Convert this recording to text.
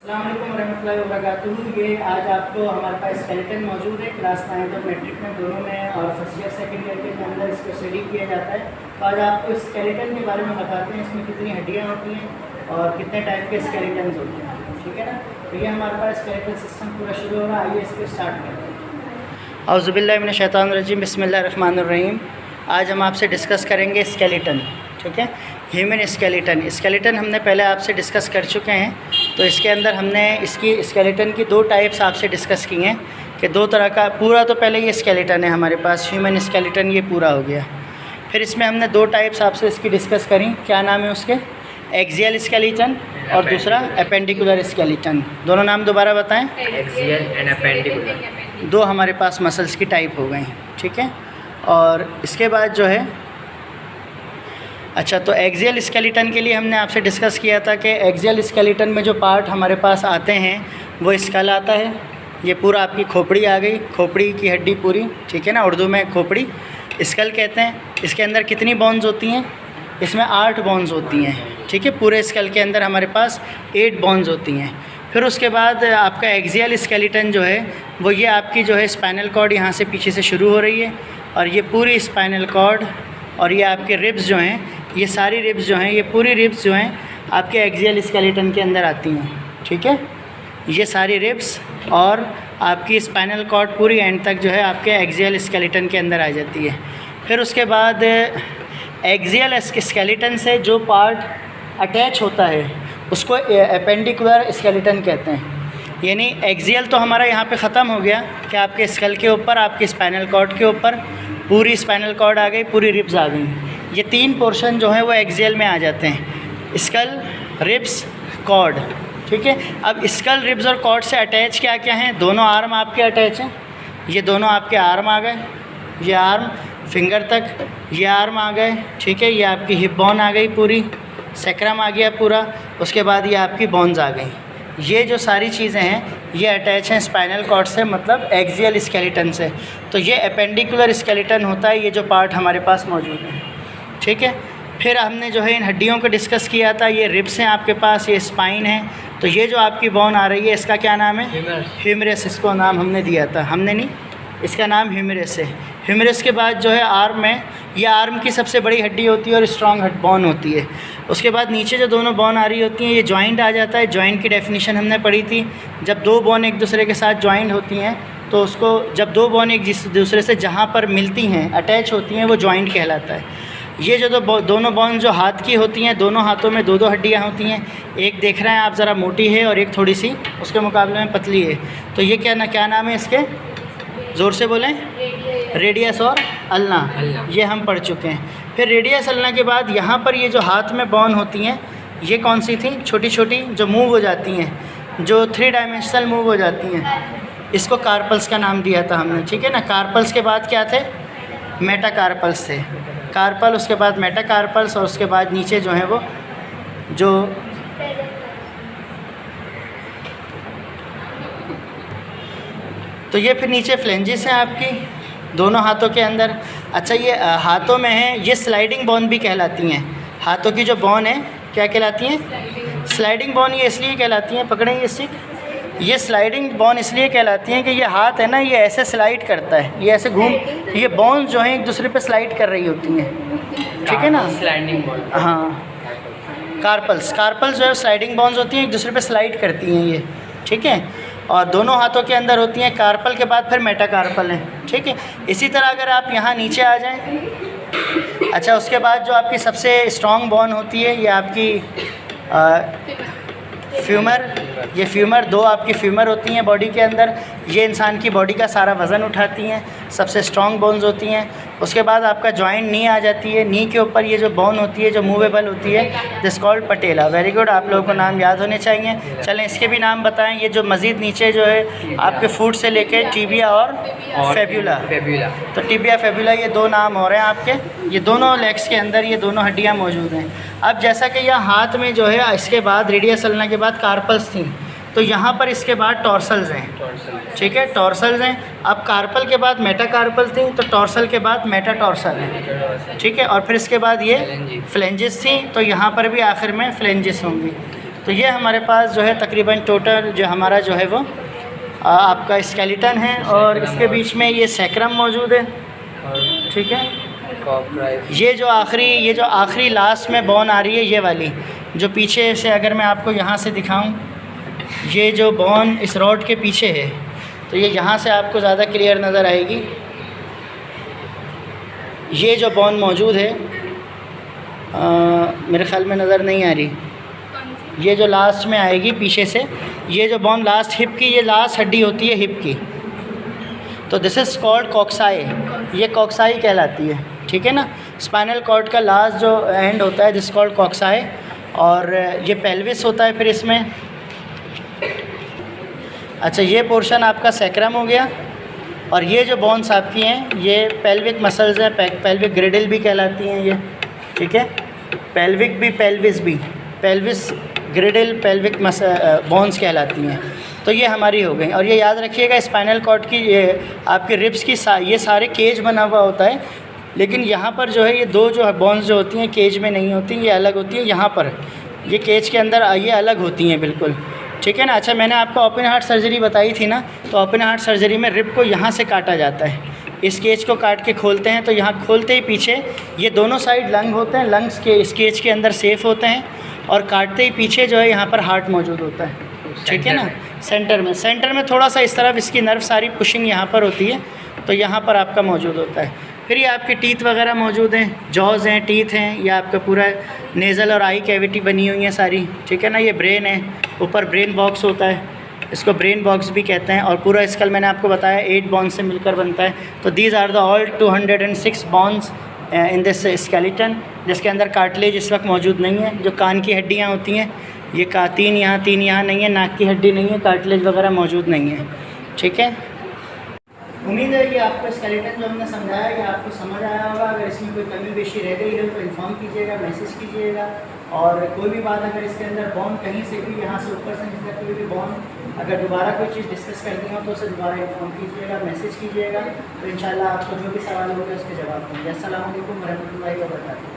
अस्सलाम वालेकुम रहमतुल्लाहि व बरकातुहू। ये आज आपको हमारे पास स्केलेटन मौजूद है। क्लास 9 और मैट्रिक में दोनों में और फर्स्ट ईयर सेकेंड ईयर के अंदर इसको स्टडी किया जाता है। तो आज आपको स्केलेटन के बारे में बताते हैं, इसमें कितनी हड्डियाँ होती हैं और कितने टाइप के स्केलेटन होते हैं। ठीक है ना। तो ये हमारे पास स्केलेटन सिस्टम पूरा शुरू हो रहा है। आइए इसको स्टार्ट करते हैं। औज़ु बिल्लाहि मिनश शैतानिर रजीम, बिस्मिल्लाहिर रहमानिर रहीम। आज हम आपसे डिस्कस करेंगे स्केलेटन। ठीक है, ह्यूमन स्केलेटन हमने पहले आपसे डिस्कस कर चुके हैं। तो इसके अंदर हमने इसकी स्केलेटन की दो टाइप्स आपसे डिस्कस की हैं कि दो तरह का पूरा। तो पहले ये स्केलेटन है हमारे पास, ह्यूमन स्केलेटन, ये पूरा हो गया। फिर इसमें हमने दो टाइप्स आपसे इसकी डिस्कस करी। क्या नाम है उसके? एक्सियल स्केलेटन और दूसरा एपेंडिकुलर स्केलेटन। दोनों नाम दोबारा बताएं। एक्सियल एंड एपेंडिकुलर, दो हमारे पास मसल्स की टाइप हो गई। ठीक है, और इसके बाद जो है अच्छा, तो एक्सियल स्केलेटन के लिए हमने आपसे डिस्कस किया था कि एक्सियल स्केलेटन में जो पार्ट हमारे पास आते हैं वो स्कल आता है। ये पूरा आपकी खोपड़ी आ गई, खोपड़ी की हड्डी पूरी। ठीक है ना, उर्दू में खोपड़ी स्कल कहते हैं। इसके अंदर कितनी बोन्स होती हैं? इसमें 8 बोन्स होती हैं। ठीक है, पूरे स्कल के अंदर हमारे पास 8 बोन्स होती हैं। फिर उसके बाद आपका एक्सियल स्केलेटन जो है वो ये आपकी जो है स्पाइनल कॉर्ड यहाँ से पीछे से शुरू हो रही है और ये पूरी स्पाइनल कॉर्ड और ये आपके रिब्स जो हैं, ये सारी रिब्स जो हैं, ये पूरी रिब्स जो हैं आपके एक्सियल स्केलेटन के अंदर आती हैं। ठीक है, ये सारी रिब्स और आपकी स्पाइनल कॉर्ड पूरी एंड तक जो है आपके एक्सियल स्केलेटन के अंदर आ जाती है। फिर उसके बाद एक्सियल स्केलेटन से जो पार्ट अटैच होता है उसको एपेंडिकुलर स्केलेटन कहते हैं। यानी एक्सियल तो हमारा यहाँ पे ख़त्म हो गया कि आपके स्कल के ऊपर, आपकी स्पाइनल कॉर्ड के ऊपर पूरी स्पाइनल कॉर्ड आ गई, पूरी रिब्स आ गई। ये 3 पोर्शन जो है वो एक्सियल में आ जाते हैं, स्कल, रिब्स, कॉर्ड। ठीक है, अब स्कल, रिब्स और कॉर्ड से अटैच क्या क्या हैं? दोनों आर्म आपके अटैच हैं। ये दोनों आपके आर्म आ गए, ये आर्म फिंगर तक, ये आर्म आ गए। ठीक है, ये आपकी हिप बोन आ गई पूरी, सैक्रम आ गया पूरा। उसके बाद ये आपकी बोन्स आ गई। ये जो सारी चीज़ें हैं ये अटैच हैं स्पाइनल कॉर्ड से, मतलब एक्सियल स्केलेटन से। तो ये एपेंडिकुलर स्केलेटन होता है, ये जो पार्ट हमारे पास मौजूद है। ठीक है, फिर हमने जो है इन हड्डियों को डिस्कस किया था। ये रिब्स हैं आपके पास, ये स्पाइन है। तो ये जो आपकी बोन आ रही है इसका क्या नाम है? ह्यूमरस। इसको नाम हमने दिया था, हमने नहीं, इसका नाम ह्यूमरस है। ह्यूमरस के बाद जो है आर्म है, ये आर्म की सबसे बड़ी हड्डी होती है और स्ट्रॉन्ग बोन होती है। उसके बाद नीचे जो दोनों बोन आ रही होती हैं ये जॉइंट आ जाता है। जॉइंट की डेफिनेशन हमने पढ़ी थी, जब दो बोन एक दूसरे के साथ जॉइंट होती हैं तो उसको, जब दो बोन एक दूसरे से जहाँ पर मिलती हैं, अटैच होती हैं, वो जॉइंट कहलाता है। ये जो दोनों बोन जो हाथ की होती हैं, दोनों हाथों में 2-2 हड्डियाँ होती हैं। एक देख रहे हैं आप ज़रा मोटी है और एक थोड़ी सी उसके मुकाबले में पतली है। तो ये क्या नाम है इसके? ज़ोर से बोलें। रेडियस और अल्ना, ये हम पढ़ चुके हैं। फिर रेडियस अल्ना के बाद यहाँ पर ये जो हाथ में बोन होती हैं ये कौन सी थी? छोटी छोटी जो मूव हो जाती हैं, जो 3 डायमेंशनल मूव हो जाती हैं, इसको कार्पल्स का नाम दिया था हमने। ठीक है ना। कार्पल्स के बाद क्या थे? मेटाकार्पल्स थे। कार्पल, उसके बाद मेटाकार्पल्स और उसके बाद नीचे जो है वो जो तो ये फिर नीचे फ्लेंजेस हैं आपकी दोनों हाथों के अंदर। अच्छा, ये हाथों में है, ये स्लाइडिंग बोन भी कहलाती हैं। हाथों की जो बोन है क्या कहलाती हैं? Sliding bone. ये इसलिए कहलाती हैं, पकड़ें ये स्टिक, ये स्लाइडिंग बोन इसलिए कहलाती हैं कि ये हाथ है ना, ये ऐसे स्लाइड करता है, ये ऐसे घूम, ये बोन्स जो हैं एक दूसरे पे स्लाइड कर रही होती हैं। ठीक है ना, स्लाइडिंग बोन। हाँ, कार्पल्स जो है स्लाइडिंग बोन्स होती हैं, एक दूसरे पे स्लाइड करती हैं ये। ठीक है, और दोनों हाथों के अंदर होती हैं। कार्पल के बाद फिर मेटाकार्पल हैं। ठीक है, इसी तरह अगर आप यहाँ नीचे आ जाएं, अच्छा, उसके बाद जो आपकी सबसे स्ट्रॉन्ग बोन होती है ये आपकी फ्यूमर। ये फ्यूमर, 2 आपकी फ्यूमर होती हैं बॉडी के अंदर। ये इंसान की बॉडी का सारा वज़न उठाती हैं, सबसे स्ट्रॉन्ग बोन्स होती हैं। उसके बाद आपका जॉइंट नी आ जाती है। नी के ऊपर ये जो बोन होती है जो मूवेबल होती है, this called patella. Very good, आप लोगों को नाम याद होने चाहिए। चलें इसके भी नाम बताएं। ये जो मज़ीद नीचे जो है आपके फुट से लेके टिबिया और फेब्यूला। तो टिबिया, फेब्यूला, ये 2 नाम हो रहे हैं आपके। ये दोनों लेग्स के अंदर ये दोनों हड्डियाँ मौजूद हैं। अब जैसा कि यह हाथ में जो है इसके बाद रेडियस अल्ना के बाद कार्पल्स थी, तो यहाँ पर इसके बाद टॉर्सल्स हैं। ठीक है, टॉर्सल्स हैं। अब कार्पल के बाद मेटाकार्पल थी, तो टॉर्सल के बाद मेटाटॉर्सल है। ठीक है, और फिर इसके बाद ये फ्लेंजेस थी, तो यहाँ पर भी आखिर में फ्लेंजेस होंगी। तो ये हमारे पास जो है तकरीबन टोटल जो हमारा जो है वो आपका स्केलेटन है, और इसके बीच में ये सैक्रम मौजूद है, ठीक है। ये जो आखिरी लास्ट में बोन आ रही है, ये वाली जो पीछे से, अगर मैं आपको यहाँ से दिखाऊं, ये जो बोन इस रॉड के पीछे है, तो ये यहाँ से आपको ज़्यादा क्लियर नज़र आएगी। ये जो बोन मौजूद है मेरे ख़्याल में नज़र नहीं आ रही, ये जो लास्ट में आएगी पीछे से, ये जो बोन लास्ट हिप की, ये लास्ट हड्डी होती है हिप की, तो दिस इज़ कॉल्ड कॉक्साई, ये कॉक्साई कहलाती है, ठीक है ना। स्पाइनल कॉर्ड का लास्ट जो एंड होता है दिस कॉल्ड कॉक्साई, और ये पेल्विस होता है फिर इसमें। अच्छा, ये पोर्शन आपका सैक्रम हो गया, और ये जो बोन्स आपकी हैं ये पेल्विक मसल्स हैं, पेल्विक ग्रिडल भी कहलाती हैं ये, ठीक है। पेल्विक भी, पेल्विस भी, पेल्विस ग्रिडल पेल्विक बोन्स कहलाती हैं। तो ये हमारी हो गई, और ये याद रखिएगा स्पाइनल कॉर्ड की ये आपके रिब्स की ये सारे केज बना हुआ होता है, लेकिन यहाँ पर जो है ये दो जो बोन्स जो होती हैं केज में नहीं होती, ये अलग होती हैं, यहाँ पर ये केज के अंदर ये अलग होती हैं बिल्कुल, ठीक है ना। अच्छा, मैंने आपको ओपन हार्ट सर्जरी बताई थी ना, तो ओपन हार्ट सर्जरी में रिब को यहाँ से काटा जाता है, इस केज को काट के खोलते हैं, तो यहाँ खोलते ही पीछे ये दोनों साइड लंग होते हैं, लंग्स के इस केज के अंदर सेफ होते हैं, और काटते ही पीछे जो है यहाँ पर हार्ट मौजूद होता है, ठीक है ना। सेंटर में थोड़ा सा इस तरफ इसकी नर्व सारी पुशिंग यहाँ पर होती है, तो यहाँ पर आपका मौजूद होता है। फिर ये आपके टीथ वगैरह मौजूद हैं, जॉज़ हैं, टीथ हैं, ये आपका पूरा नेज़ल और आई कैविटी बनी हुई है सारी, ठीक है ना। ये ब्रेन है, ऊपर ब्रेन बॉक्स होता है, इसको ब्रेन बॉक्स भी कहते हैं, और पूरा स्कल मैंने आपको बताया 8 बोन्स से मिलकर बनता है। तो these are the all 206 bones in this skeleton, जिसके अंदर कार्टिलेज इस वक्त मौजूद नहीं है। जो कान की हड्डियाँ होती हैं, ये तीन यहाँ नहीं है, नाक की हड्डी नहीं है, कार्टिलेज वगैरह मौजूद नहीं है, ठीक है। उम्मीद है कि आपको स्केलेटन जो हमने समझाया ये आपको समझ आया होगा। अगर इसमें कोई कमी बेशी रह गई है तो इन्फॉर्म कीजिएगा, मैसेज कीजिएगा, और कोई भी बात अगर इसके अंदर बॉन कहीं से भी यहाँ से ऊपर से नीचे कोई भी बॉन अगर दोबारा कोई चीज़ डिस्कस करनी हो तो उसे दोबारा इन्फॉर्म कीजिएगा, मैसेज कीजिएगा, तो इंशाल्लाह आपको जो भी सवाल होगा उसके जवाब देंगे। अस्सलाम वालेकुम रहमतुल्लाहि व बरकातुहू।